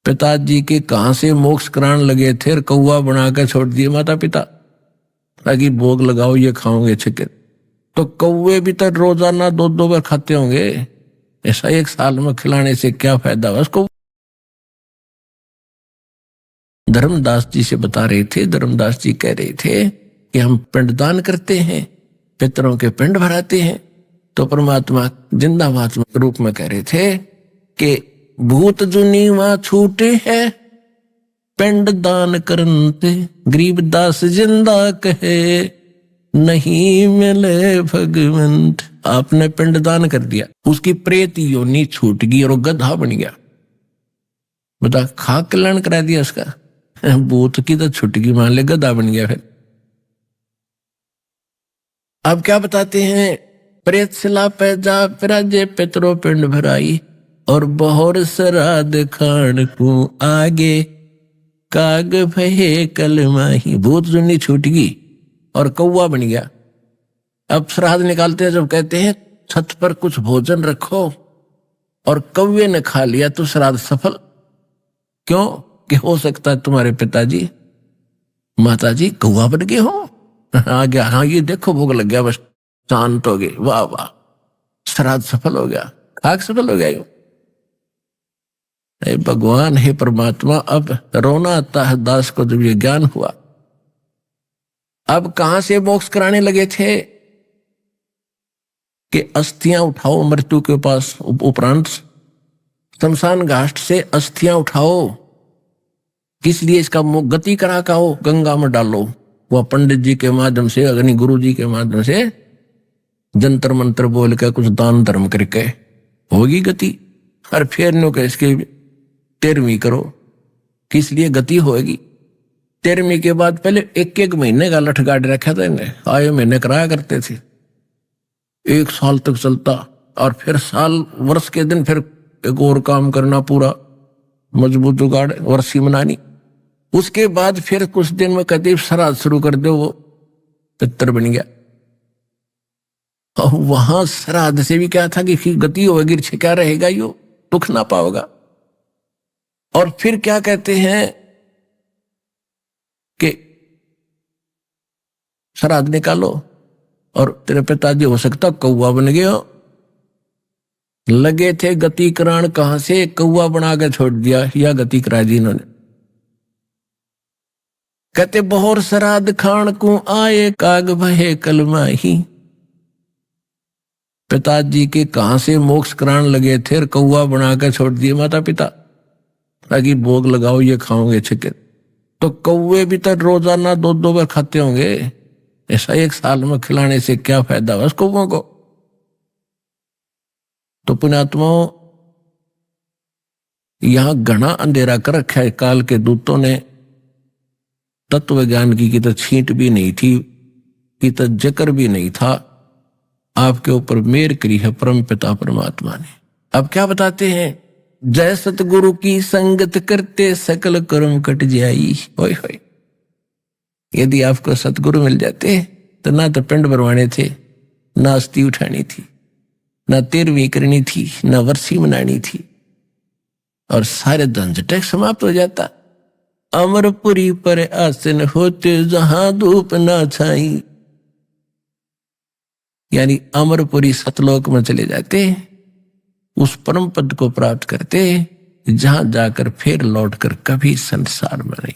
पिताजी के कहां से मोक्ष कराने लगे थे और कौवा बनाकर छोड़ दिए माता पिता, ताकि भोग लगाओ ये खाओगे चिकन। तो कौवे भी तो रोजाना 2-2 बार खाते होंगे, ऐसा 1 साल में खिलाने से क्या फायदा हुआ उसको। धर्मदास जी से बता रहे थे, धर्मदास जी कह रहे थे कि हम पिंडदान करते हैं, पितरों के पिंड भराते हैं। तो परमात्मा जिंदा महात्मा के रूप में कह रहे थे कि भूत जुनी वहां छूटे है पिंड दान करते, गरीबदास जिंदा कहे नहीं मिले भगवंत। आपने पिंड दान कर दिया, उसकी प्रेत योनि छूट गई और वो गधा बन गया। बता, खाक कल्याण करा दिया उसका, भूत की तो छुट गई, मान ले गधा बन गया। फिर अब क्या बताते हैं, प्रेत सिला पैजा पिराजे पितरो पिंड भराई और बहुर श्राद्ध खान को आगे काग भये कलमाही। भूत जुनी छूट गई और कौवा बन गया। अब श्राद्ध निकालते हैं, जब कहते हैं छत पर कुछ भोजन रखो और कौवे ने खा लिया तो श्राद्ध सफल। क्यों कि हो सकता है तुम्हारे पिताजी माताजी कौवा बन गए हो। आ गया, हाँ ये देखो भोग लग गया, बस शांत हो गए, वाह वाह श्राद्ध सफल हो गया, खाक सफल हो गया। यो भगवान हे परमात्मा, अब रोना आता है दास को जब ये ज्ञान हुआ। अब कहां से मोक्ष कराने लगे थे कि अस्थियां उठाओ मृत्यु के पास, उपरांत शमशान घाट से अस्थियां उठाओ। किस लिए? इसका गति करा का हो, गंगा में डालो। वह पंडित जी के माध्यम से, अग्नि गुरु जी के माध्यम से जंतर मंत्र बोल के कुछ दान धर्म करके होगी गति। और फिर नो के इसकी 13वीं करो। किस लिए गति होगी? 13वीं के बाद पहले 1-1 महीने का लठ गाड़ रखा था इन्हें, आए महीने कराया करते थे, 1 साल तक चलता। और फिर साल वर्ष के दिन फिर एक और काम करना, पूरा मजबूत जुगाड़ वर्षी मनानी। उसके बाद फिर कुछ दिन में कहते श्राद्ध शुरू कर दो, वो पितर बन गया। और वहां श्राद्ध से भी क्या था कि गति होगी, क्या रहेगा, यो दुख ना पाओगा। और फिर क्या कहते हैं कि श्राद्ध निकालो और तेरे पिताजी हो सकता कौवा बन गए हो। लगे थे गति करान, कहां से कौवा बना के छोड़ दिया, या गति करा दी इन्होंने। कहते बहुर श्राद्ध खान को आए काग भये कलमाही। पिताजी के कहां से मोक्ष कराने लगे थे और कौवा बना के छोड़ दिए माता पिता, ताकि भोग लगाओ ये खाओगे चिकन। तो कौवे भी तो रोजाना 2-2 बार खाते होंगे, ऐसा 1 साल में खिलाने से क्या फायदा हुआ उस कौवों को। तो पुण्यात्माओं, यहां घना अंधेरा कर रखा है काल के दूतों ने। तत्व ज्ञान की तो छींट भी नहीं थी, की तो जिक्र भी नहीं था। आपके ऊपर मेहर करी है परम पिता परमात्मा ने। अब क्या बताते हैं, जय सतगुरु की संगत करते सकल कर्म कट जाई। होय होय, यदि आपको सतगुरु मिल जाते तो ना तो पिंड भरवाने थे, ना अस्थि उठानी थी, ना 13वीं करनी थी, ना वर्षी मनानी थी, और सारे झंझट समाप्त हो जाता। अमरपुरी पर आसन होते जहां धूप ना छाई, यानी अमरपुरी सतलोक में चले जाते, उस परम पद को प्राप्त करते जहां जाकर फिर लौटकर कभी संसार में नहीं।